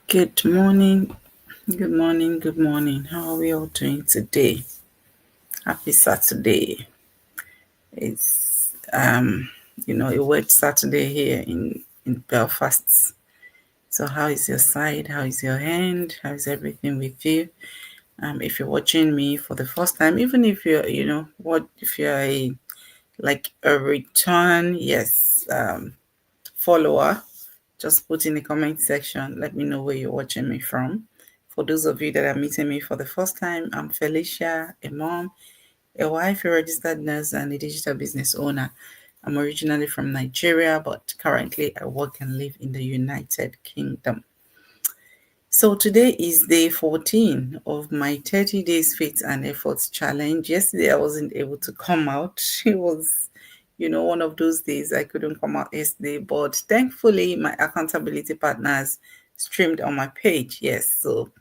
Good morning, good morning, good morning. How are we all doing today? Happy Saturday. It's a wet Saturday here in Belfast. So how is your side? How is your hand? How is everything with you? If you're watching me for the first time, even if you're if you're a return, yes, follower, just put in the comment section. Let me know where you're watching me from. For those of you that are meeting me for the first time, I'm Felicia, a mom, a wife, a registered nurse, and a digital business owner. I'm originally from Nigeria, but currently I work and live in the United Kingdom. So today is day 14 of my 30 days faith and efforts challenge. Yesterday I wasn't able to come out. It was, one of those days I couldn't come out yesterday, but thankfully my accountability partners streamed on my page. Yes, so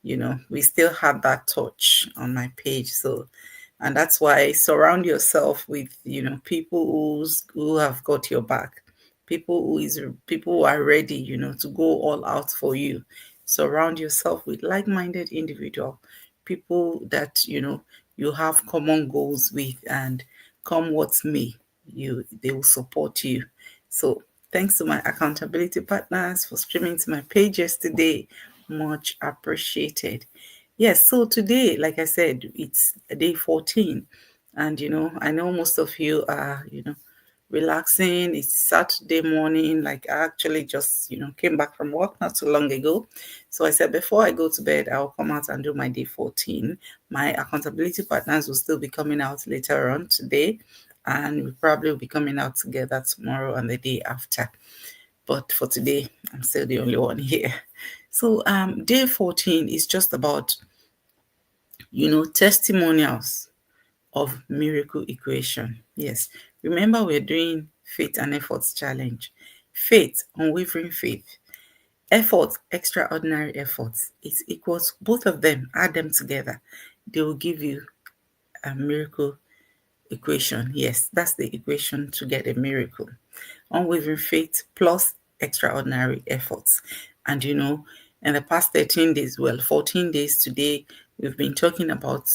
we still had that touch on my page. So and that's why surround yourself with, people who have got your back, people who are ready, to go all out for you. Surround yourself with like-minded individual, people that you have common goals with, and come what may, they will support you. So thanks to my accountability partners for streaming to my page yesterday. Much appreciated. Yes, so today, like I said, it's day 14. And, I know most of you are, relaxing. It's Saturday morning. Like I actually just, came back from work not too long ago. So I said, before I go to bed, I'll come out and do my day 14. My accountability partners will still be coming out later on today. And we probably will be coming out together tomorrow and the day after. But for today, I'm still the only one here. So day 14 is just about testimonials of miracle equation. Yes. Remember, we're doing faith and efforts challenge. Faith, unwavering faith. Effort, extraordinary efforts. It's equals both of them, add them together. They will give you a miracle equation. Yes, that's the equation to get a miracle. Unwavering faith plus extraordinary efforts. And in the past 13 days, well, 14 days today, we've been talking about,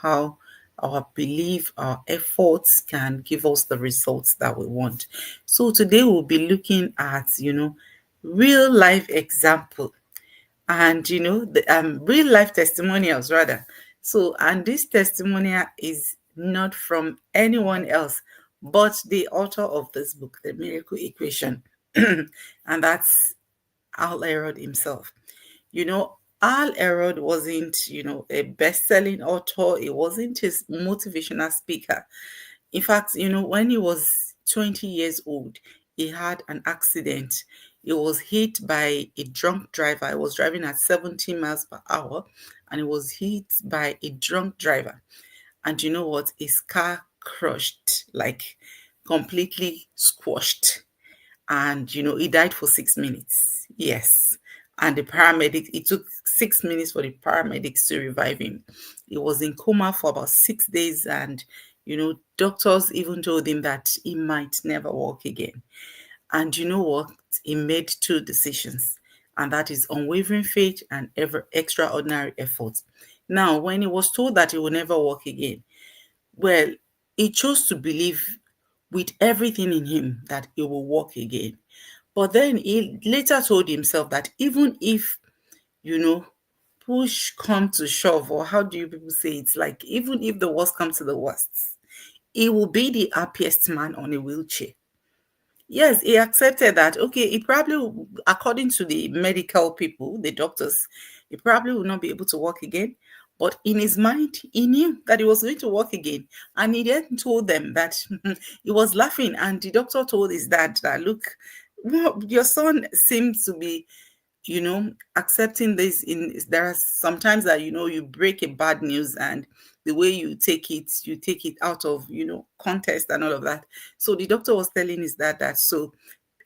how our belief, our efforts can give us the results that we want. So today we'll be looking at, real life example and the real life testimonials rather. So and this testimonial is not from anyone else but the author of this book, The Miracle Equation. And that's Al Elrod himself. Al Elrod wasn't, a best-selling author. He wasn't a motivational speaker. In fact, when he was 20 years old, he had an accident. He was hit by a drunk driver. He was driving at 70 miles per hour and he was hit by a drunk driver. And you know what? His car crushed, like completely squashed. And, he died for 6 minutes. Yes. And the paramedic, it took 6 minutes for the paramedics to revive him. He was in coma for about 6 days, and doctors even told him that he might never walk again. And you know what? He made two decisions, and that is unwavering faith and ever extraordinary effort. Now, when he was told that he will never walk again, well, he chose to believe with everything in him that he will walk again. But then he later told himself that even if, you know, push come to shove, or how do you people say it's like, even if the worst comes to the worst, he will be the happiest man on a wheelchair. Yes, he accepted that. Okay, he probably, according to the medical people, the doctors, he probably will not be able to walk again. But in his mind, he knew that he was going to walk again. And he then told them that he was laughing. And the doctor told his dad that, look, well, your son seems to be accepting this. In there are sometimes that you break a bad news, and the way you take it out of context and all of that. So the doctor was telling his dad that, so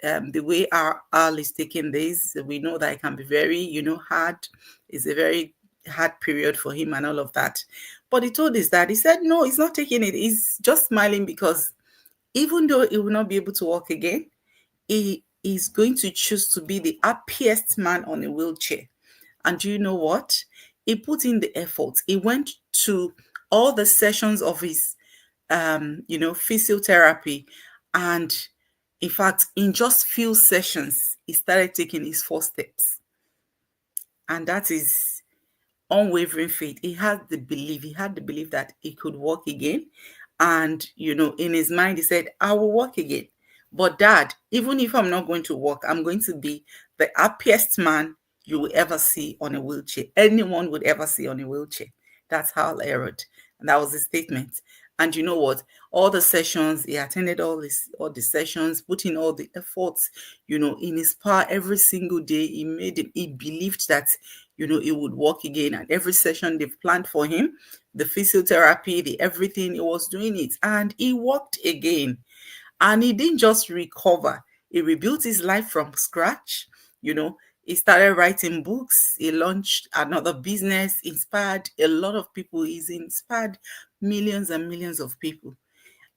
the way our Al is taking this, we know that it can be very hard. It's a very hard period for him and all of that. But he told his dad, he said no, he's not taking it. He's just smiling because even though he will not be able to walk again, he is going to choose to be the happiest man on a wheelchair. And do you know what? He put in the effort. He went to all the sessions of his, physiotherapy. And in fact, in just few sessions, he started taking his first steps. And that is unwavering faith. He had the belief that he could walk again. And, in his mind, he said, I will walk again. But dad, even if I'm not going to walk, I'm going to be the happiest man you will ever see on a wheelchair. Anyone would ever see on a wheelchair. That's Hal Elrod. And that was his statement. And you know what? All the sessions, he attended all the sessions, put in all the efforts, in his power every single day. He believed that, he would walk again. And every session they've planned for him, the physiotherapy, the everything, he was doing it. And he walked again. And he didn't just recover, he rebuilt his life from scratch. He started writing books, he launched another business, inspired a lot of people. He's inspired millions and millions of people.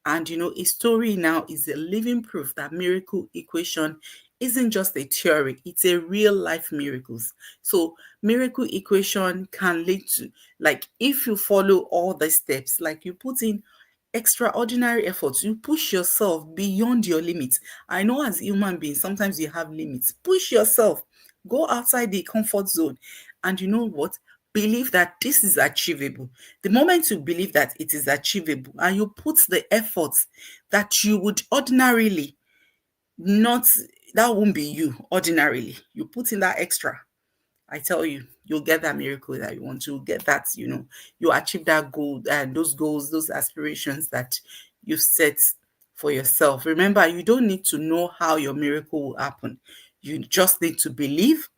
And his story now is a living proof that miracle equation isn't just a theory, it's a real life miracles. So miracle equation can lead to, like, if you follow all the steps, like you put in extraordinary efforts, you push yourself beyond your limits. I know as human beings, sometimes you have limits. Push yourself, go outside the comfort zone. And you know what? Believe that this is achievable. The moment you believe that it is achievable and you put the efforts that you would ordinarily not, that won't be you ordinarily. You put in that extra, I tell you, you'll get that miracle that you want. You'll get that, you achieve that goal and those goals, those aspirations that you set for yourself. Remember, you don't need to know how your miracle will happen. You just need to believe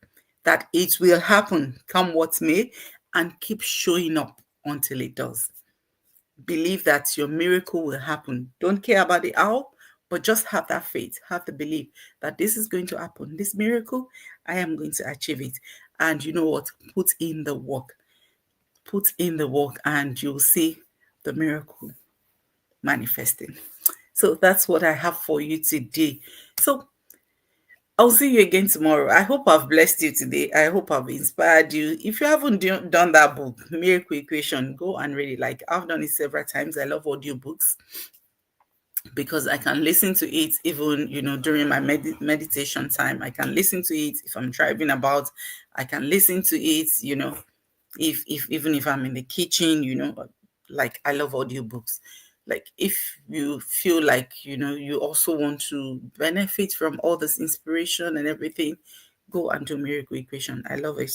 that it will happen, come what may, and keep showing up until it does. Believe that your miracle will happen. Don't care about the how, but just have that faith, have the belief that this is going to happen. This miracle, I am going to achieve it. And you know what? Put in the work. Put in the work and you'll see the miracle manifesting. So that's what I have for you today. So I'll see you again tomorrow. I hope I've blessed you today. I hope I've inspired you. If you haven't done that book, Miracle Equation, go and read it. Like, I've done it several times. I love audiobooks because I can listen to it even, during my meditation time. I can listen to it if I'm driving about. I can listen to it, if even if I'm in the kitchen, like, I love audiobooks. Like, if you feel like, you also want to benefit from all this inspiration and everything, go and do Miracle Equation. I love it.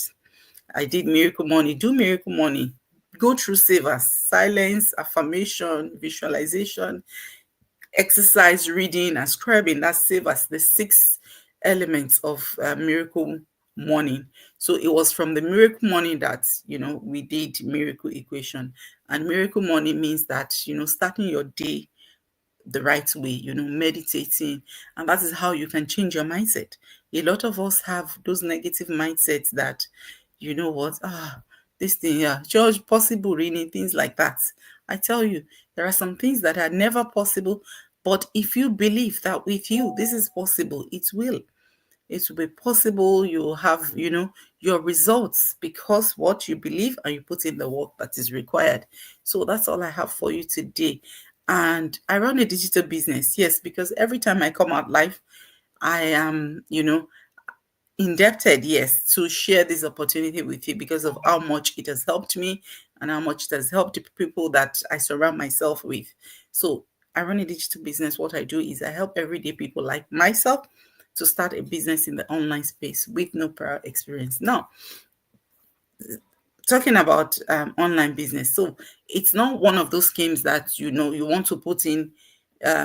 I did Miracle Money. Do Miracle Money. Go through Savers, silence, affirmation, visualization, exercise, reading, and scribing. That Savers, the 6 elements of Miracle Morning. So it was from the Miracle Morning that we did Miracle Equation. And Miracle Morning means that starting your day the right way, meditating, and that is how you can change your mindset. A lot of us have those negative mindsets that, this thing, yeah, just possible, really, things like that. I tell you, there are some things that are never possible, but if you believe that with you this is possible, it will be possible. You'll have, your results, because what you believe and you put in the work that is required. So that's all I have for you today. And I run a digital business, yes, because every time I come out live, I am, indebted, yes, to share this opportunity with you because of how much it has helped me and how much it has helped the people that I surround myself with. So I run a digital business. What I do is I help everyday people like myself to start a business in the online space with no prior experience. Now, talking about online business, so it's not one of those schemes that you want to put in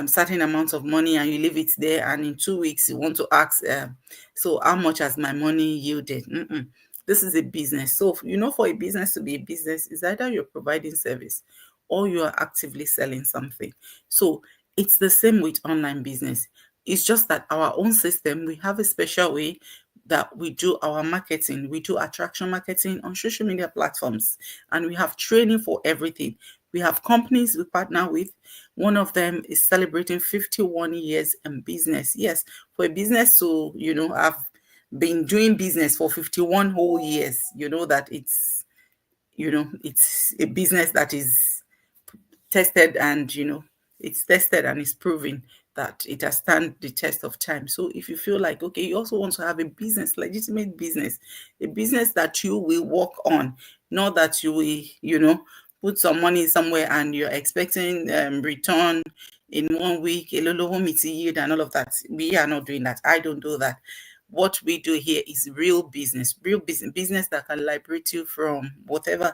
certain amount of money and you leave it there, and in 2 weeks you want to ask, so how much has my money yielded? This is a business. So for a business to be a business, is either you're providing service or you are actively selling something. So it's the same with online business. It's just that our own system, we have a special way that we do our marketing. We do attraction marketing on social media platforms, and we have training for everything. We have companies we partner with. One of them is celebrating 51 years in business. Yes, for a business to, have been doing business for 51 whole years, that it's a business that is tested, and it's tested and it's proven that it has stand the test of time. So if you feel like, okay, you also want to have a business, legitimate business, a business that you will work on, not that you will, put some money somewhere and you're expecting return in 1 week, a little home yield and all of that. We are not doing that. I don't do that. What we do here is real business that can liberate you from whatever,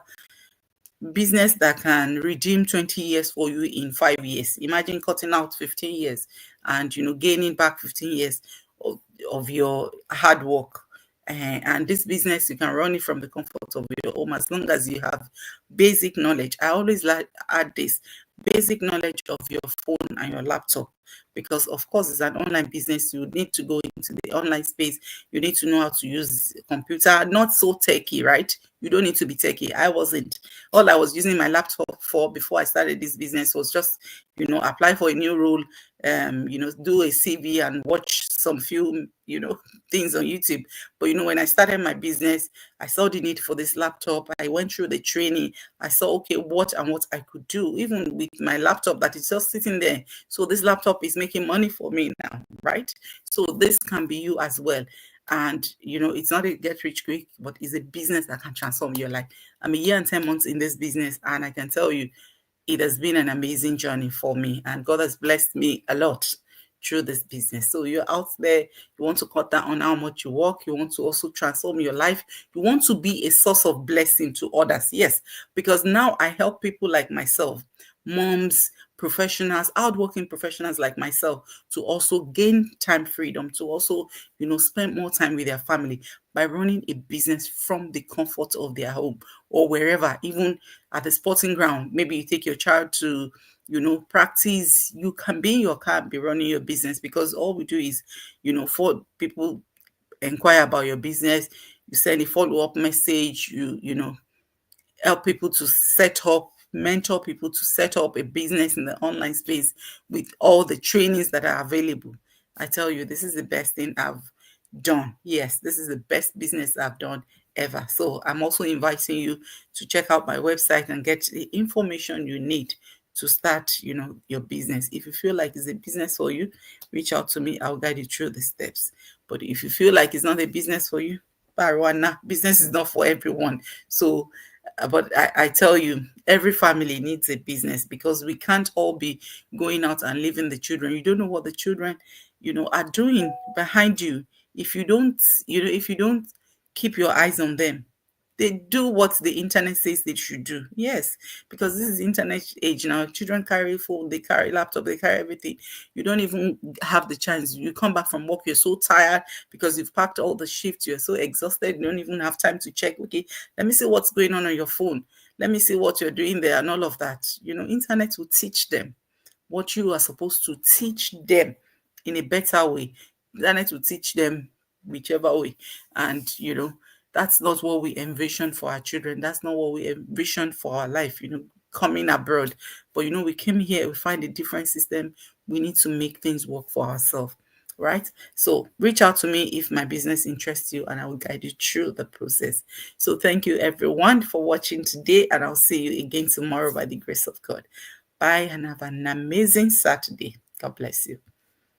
business that can redeem 20 years for you in 5 years. Imagine cutting out 15 years and gaining back 15 years of your hard work. And this business, you can run it from the comfort of your home as long as you have basic knowledge. I always like add this basic knowledge of your phone and your laptop, because of course it's an online business. You need to go into the online space. You need to know how to use a computer. Not so techy, right? You don't need to be techy. I wasn't. All I was using my laptop for before I started this business was just apply for a new role, do a CV and watch some few things on YouTube. But when I started my business, I saw the need for this laptop. I went through the training. I saw, okay, what I could do even with my laptop that is just sitting there. So this laptop is making money for me now, right? So this can be you as well. And it's not a get rich quick, but it's a business that can transform your life. I'm a year and 10 months in this business, and I can tell you it has been an amazing journey for me, and God has blessed me a lot through this business. So you're out there, you want to cut down on how much you work, you want to also transform your life, you want to be a source of blessing to others. Yes, because now I help people like myself, moms, professionals, outworking professionals like myself, to also gain time freedom, to also spend more time with their family by running a business from the comfort of their home or wherever, even at the sporting ground. Maybe you take your child to practice, you can be in your car and be running your business, because all we do is for people inquire about your business, you send a follow-up message, you help people to mentor people to set up a business in the online space with all the trainings that are available. I tell you, this is the best thing I've done. Yes, this is the best business I've done ever. So I'm also inviting you to check out my website and get the information you need to start, your business. If you feel like it's a business for you, reach out to me. I'll guide you through the steps. But if you feel like it's not a business for you, Barwana, business is not for everyone. So but I tell you, every family needs a business, because we can't all be going out and leaving the children. You don't know what the children, are doing behind you. If you don't, if you don't keep your eyes on them, they do what the internet says they should do. Yes, because this is internet age now. Children carry phone, they carry laptop, they carry everything. You don't even have the chance. You come back from work, you're so tired because you've packed all the shifts. You're so exhausted. You don't even have time to check. Okay, let me see what's going on your phone. Let me see what you're doing there and all of that. Internet will teach them what you are supposed to teach them in a better way. Internet will teach them whichever way. And that's not what we envision for our children. That's not what we envision for our life, coming abroad. But we came here, we find a different system. We need to make things work for ourselves. Right? So reach out to me if my business interests you, and I will guide you through the process. So thank you everyone for watching today, and I'll see you again tomorrow by the grace of God. Bye, and have an amazing Saturday. God bless you.